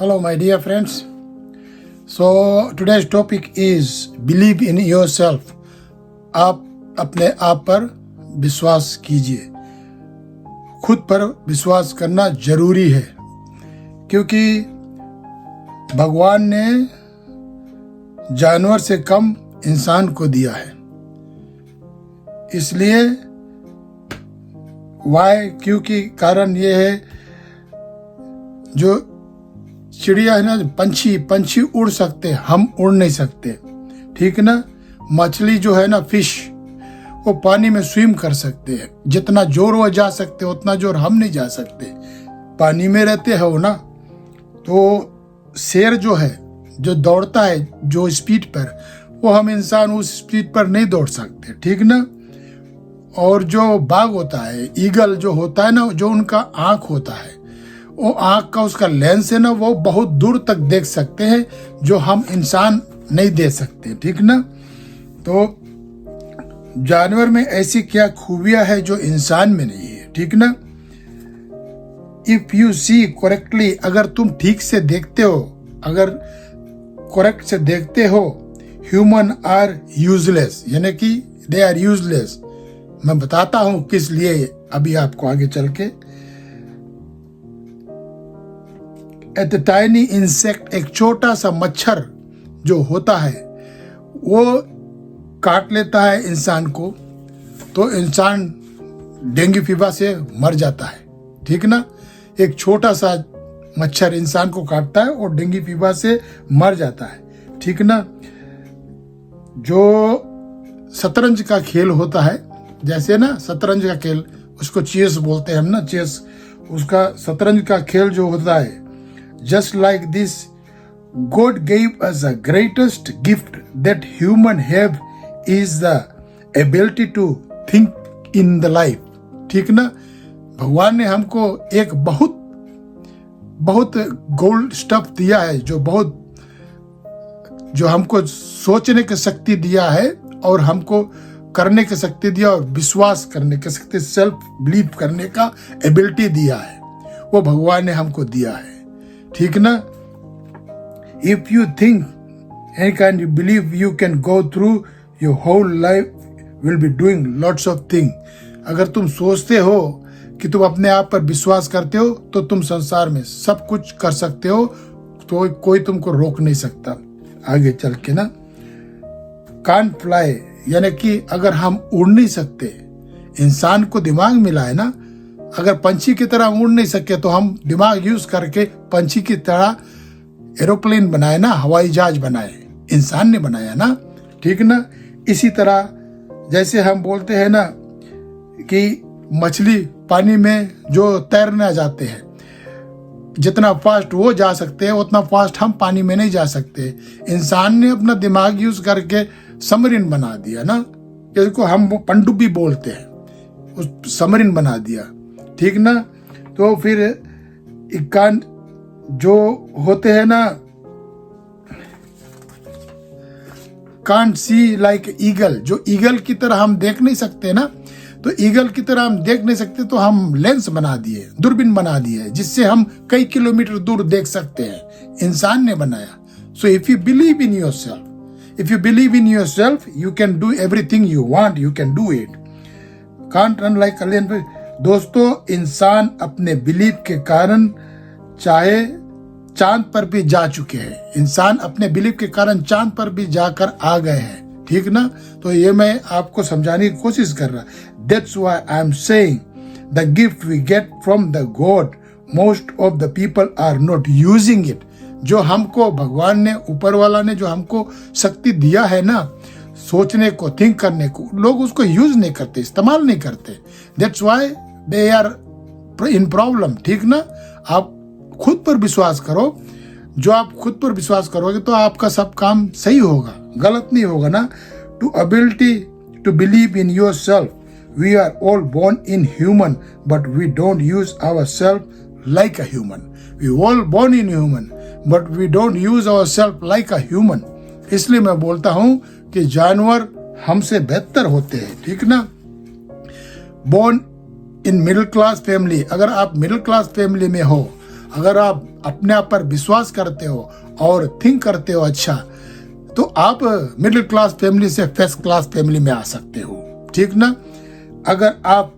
Hello, my dear friends. So today's topic is believe in yourself. आप अपने आप पर विश्वास कीजिए. खुद पर विश्वास करना जरूरी है, क्योंकि भगवान ने जानवर से कम इंसान को दिया है. इसलिए क्योंकि कारण ये है, जो चिड़िया है ना, पंछी उड़ सकते, हम उड़ नहीं सकते. ठीक ना. मछली जो है ना, फिश, वो पानी में स्विम कर सकते हैं. जितना जोर वो जा सकते उतना जोर हम नहीं जा सकते. पानी में रहते हैं वो ना. तो शेर जो है, जो दौड़ता है जो स्पीड पर, वो हम इंसान उस स्पीड पर नहीं दौड़ सकते. ठीक ना. और जो बाघ होता है, ईगल जो होता है ना, जो उनका आँख होता है, वो आँख का उसका लेंस है ना, वो बहुत दूर तक देख सकते हैं, जो हम इंसान नहीं दे सकते. ठीक ना. तो जानवर में ऐसी क्या खूबियां है जो इंसान में नहीं है. ठीक ना. इफ यू सी करेक्टली, अगर तुम ठीक से देखते हो, अगर करेक्ट से देखते हो, ह्यूमन आर यूजलेस, यानी कि दे आर यूजलेस. मैं बताता हूं किस लिए अभी आपको आगे चल के. एट द टाइनी इंसेक्ट, एक छोटा सा मच्छर जो होता है, वो काट लेता है इंसान को, तो इंसान डेंगू फीवर से मर जाता है. ठीक ना. एक छोटा सा मच्छर इंसान को काटता है और डेंगू फीवर से मर जाता है. ठीक ना. जो शतरंज का खेल होता है, जैसे ना शतरंज का खेल, उसको चेस बोलते हैं हम ना, चेस. उसका शतरंज का खेल जो होता है, just like this, God gave us the greatest gift that human have is the ability to think in the life. ठीक ना. भगवान ने हमको एक बहुत गोल्ड स्टफ दिया है, जो हमको सोचने की शक्ति दिया है, और हमको करने की शक्ति दिया, और विश्वास करने की शक्ति, सेल्फ बिलीव करने का एबिलिटी दिया है. वो भगवान ने हमको दिया है. ठीक ना. If you think and can you believe, you can go through your whole life will be doing lots of thing. अगर तुम सोचते हो कि तुम अपने आप पर विश्वास करते हो, तो तुम संसार में सब कुछ कर सकते हो, तो कोई तुमको रोक नहीं सकता. आगे चल के ना, कांट फ्लाई, यानी कि अगर हम उड़ नहीं सकते, इंसान को दिमाग मिला है ना. अगर पंछी की तरह उड़ नहीं सके, तो हम दिमाग यूज करके पंछी की तरह एरोप्लेन बनाए ना, हवाई जहाज बनाए, इंसान ने बनाया ना. ठीक ना. इसी तरह जैसे हम बोलते हैं ना कि मछली पानी में जो तैरने जाते हैं, जितना फास्ट वो जा सकते हैं, उतना फास्ट हम पानी में नहीं जा सकते. इंसान ने अपना दिमाग यूज करके सबमरीन बना दिया ना, जिसको हम पनडुब्बी बोलते हैं, उस सबमरीन बना दिया. ठीक ना. तो फिर कान जो होते हैं ना, कांट सी लाइक ईगल, जो ईगल की तरह हम देख नहीं सकते ना, तो ईगल की तरह हम देख नहीं सकते, तो हम लेंस बना दिए, दूरबीन बना दिए, जिससे हम कई किलोमीटर दूर देख सकते हैं. इंसान ने बनाया. So if you believe in yourself, you can do everything you want, you can do it. Can't run like a lion. दोस्तों, इंसान अपने बिलीव के कारण चाहे चांद पर भी जा चुके हैं. इंसान अपने बिलीव के कारण चांद पर भी जाकर आ गए हैं. ठीक ना. तो ये मैं आपको समझाने की कोशिश कर रहा. That's why I'm saying the gift we get from the God, most of the people are not using it. जो हमको भगवान ने, ऊपर वाला ने जो हमको शक्ति दिया है ना, सोचने को, थिंक करने को, लोग उसको यूज नहीं करते, इस्तेमाल नहीं करते. That's why they are in problem. ठीक ना. आप खुद पर विश्वास करो. जो आप खुद पर विश्वास करोगे, तो आपका सब काम सही होगा, गलत नहीं होगा ना. To ability to believe in yourself, we are all born in human, but we don't use ourself like a human. We all born in human, but we don't use ourself like a human. इसलिए मैं बोलता हूं कि जानवर हमसे बेहतर होते हैं. ठीक ना. Born in middle class family, अगर आप मिडिल क्लास फैमिली में हो, अगर आप अपने आप पर विश्वास करते हो और थिंक करते हो अच्छा, तो आप मिडिल क्लास फैमिली से फर्स्ट क्लास फैमिली में आ सकते हो, ठीक ना। अगर आप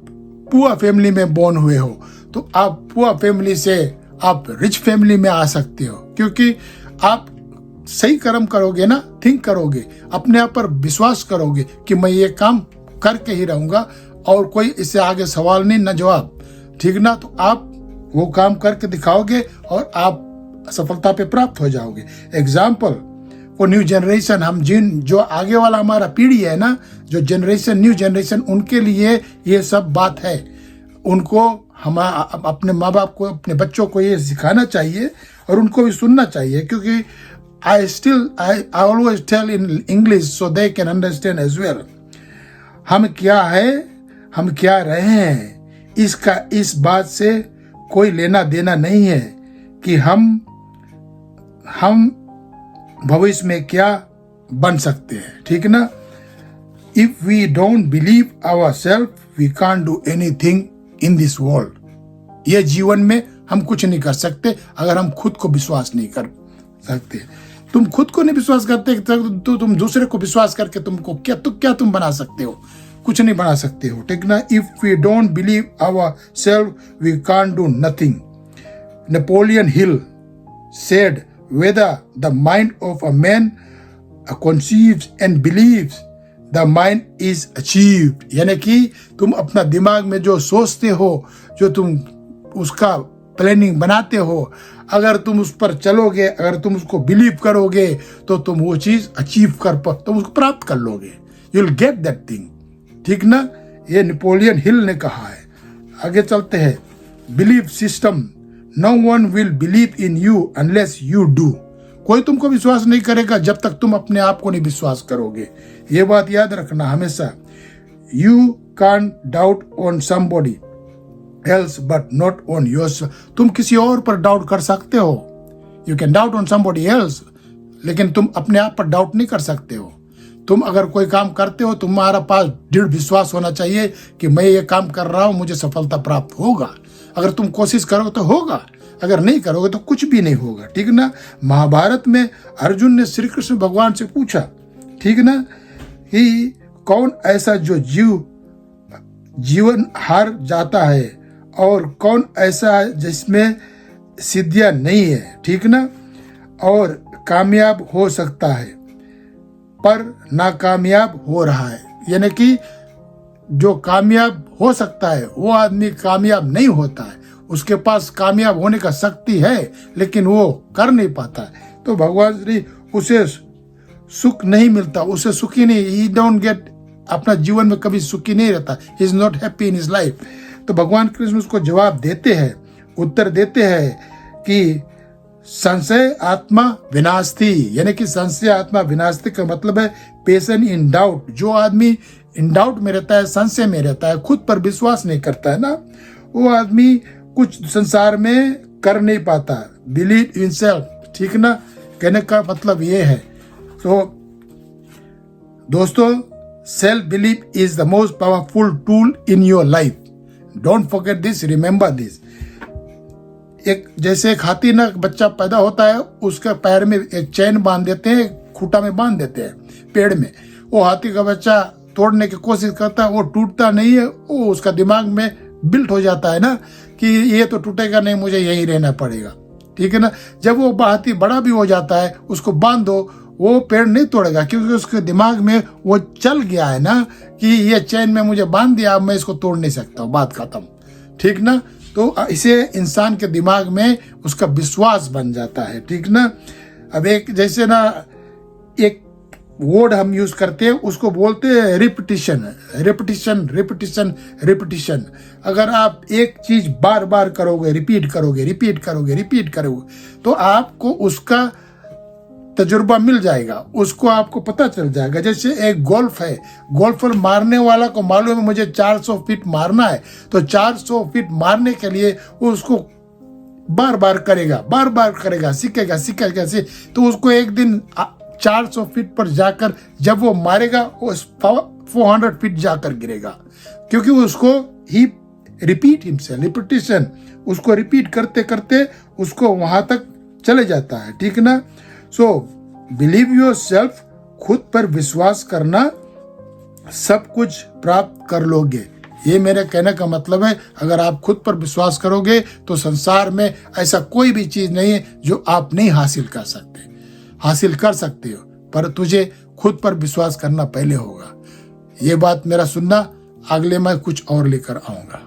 पुअर फैमिली में बोर्न हुए हो तो आप पुअर फैमिली से आप रिच फैमिली में आ सकते हो, क्योंकि आप सही कर्म करोगे ना, थिंक करोगे, अपने आप पर विश्वास करोगे कि मैं ये काम करके ही रहूंगा और कोई इससे आगे सवाल नहीं न जवाब, ठीक ना। तो आप वो काम करके दिखाओगे और आप सफलता पे प्राप्त हो जाओगे। एग्जाम्पल वो न्यू जनरेशन, हम जो आगे वाला हमारा पीढ़ी है ना, जो जनरेशन न्यू जनरेशन, उनके लिए ये सब बात है। उनको हम अपने माँ बाप को, अपने बच्चों को ये सिखाना चाहिए और उनको भी सुनना चाहिए, क्योंकि I always tell in English so they can understand as well. हम क्या है, हम क्या रहे हैं, इसका इस बात से कोई लेना देना नहीं है कि हम भविष्य में क्या बन सकते हैं, ठीक ना। If we don't believe ourselves, we can't do anything in this world. ये जीवन में हम कुछ नहीं कर सकते अगर हम खुद को विश्वास नहीं कर सकते। तुम खुद को नहीं विश्वास करते तो तुम दूसरे को विश्वास करके क्या तुम बना सकते हो, कुछ नहीं बना सकते हो, ठीक ना। If we don't believe ourself we can't do nothing. Napoleon Hill said whether the mind of a man conceives and believes, the mind is achieved. यानी कि तुम अपना दिमाग में जो सोचते हो, जो तुम उसका प्लानिंग बनाते हो, अगर तुम उस पर चलोगे, अगर तुम उसको बिलीव करोगे तो तुम वो चीज अचीव तुम उसको प्राप्त कर लोगे। You will get that thing, ठीक ना। ये नेपोलियन हिल ने कहा है। आगे चलते हैं। Believe system, no one will believe in you unless you do. कोई तुमको विश्वास नहीं करेगा जब तक तुम अपने आप को नहीं विश्वास करोगे। ये बात याद रखना हमेशा। You can't doubt on somebody else but not on yourself. तुम किसी और पर डाउट कर सकते हो, you can doubt on somebody else, लेकिन तुम अपने आप पर डाउट नहीं कर सकते हो। तुम अगर कोई काम करते हो, तुम्हारा पास दृढ़ विश्वास होना चाहिए कि मैं ये काम कर रहा हूं, मुझे सफलता प्राप्त होगा। अगर तुम कोशिश करोगे तो होगा, अगर नहीं करोगे तो कुछ भी नहीं होगा, ठीक ना। महाभारत में अर्जुन ने श्री कृष्ण भगवान से पूछा, ठीक ना, कि कौन ऐसा जो जीवन हार जाता है और कौन ऐसा है जिसमें सिद्धियां नहीं है, ठीक ना, और कामयाब हो सकता है पर नाकामयाब हो रहा है। यानी कि जो कामयाब हो सकता है वो आदमी कामयाब नहीं होता है। उसके पास कामयाब होने का शक्ति है लेकिन वो कर नहीं पाता है। तो भगवान श्री उसे सुख नहीं मिलता, उसे सुखी नहीं, ही डोंट गेट, अपना जीवन में कभी सुखी नहीं रहता, he is not happy in his life. तो भगवान कृष्ण उसको जवाब देते हैं, उत्तर देते हैं कि संशय आत्मा विनाशती, यानी कि संशय आत्मा विनाशती का मतलब है पेशन इन डाउट। जो आदमी इन डाउट में रहता है, संशय में रहता है, खुद पर विश्वास नहीं करता है ना, वो आदमी कुछ संसार में कर नहीं पाता। बिलीव इन सेल्फ, ठीक ना, कहने का मतलब ये है। तो दोस्तों, self believe is the most powerful tool in your life. Don't forget this, remember this. जैसे एक हाथी ना बच्चा पैदा होता है, उसके पैर में एक चैन बांध देते हैं, खूंटा में बांध देते हैं पेड़ में। वो हाथी का बच्चा तोड़ने की कोशिश करता है, वो टूटता नहीं है। वो उसका दिमाग में बिल्ट हो जाता है ना कि ये तो टूटेगा नहीं, मुझे यहीं रहना पड़ेगा, ठीक है ना। जब वो हाथी बड़ा भी हो जाता है, उसको बांध दो, वो पेड़ नहीं तोड़ेगा, क्योंकि उसके दिमाग में वो चल गया है ना कि ये चैन में मुझे बांध दिया, अब मैं इसको तोड़ नहीं सकता, बात खत्म, ठीक ना। तो इसे इंसान के दिमाग में उसका विश्वास बन जाता है, ठीक ना। अब एक जैसे ना एक वर्ड हम यूज करते हैं, उसको बोलते हैं रिपीटिशन, रिपीटिशन, रिपीटिशन, रिपीटिशन। अगर आप एक चीज बार बार करोगे, रिपीट करोगे, रिपीट करोगे, रिपीट करोगे, तो आपको उसका तजुर्बा मिल जाएगा, उसको आपको पता चल जाएगा। जैसे एक गोल्फ है, गोल्फर मारने वाला को मालूम है मुझे 400 फीट मारना है, तो 400 फीट मारने के लिए वो उसको बार बार करेगा, सीखेगा, तो उसको एक दिन 400 फीट पर जाकर जब वो मारेगा, वो 400 फीट जाकर गिरेगा, क्योंकि उसको ही रिपीट हिमसेल्फ, रिपीटिशन, उसको रिपीट करते करते उसको वहां तक चले जाता है, ठीक ना। सो बिलीव योर सेल्फ, खुद पर विश्वास करना, सब कुछ प्राप्त कर लोगे। ये मेरे कहने का मतलब है, अगर आप खुद पर विश्वास करोगे तो संसार में ऐसा कोई भी चीज नहीं है जो आप नहीं हासिल कर सकते। हासिल कर सकते हो, पर तुझे खुद पर विश्वास करना पहले होगा। ये बात मेरा सुनना, अगले मैं कुछ और लेकर आऊंगा।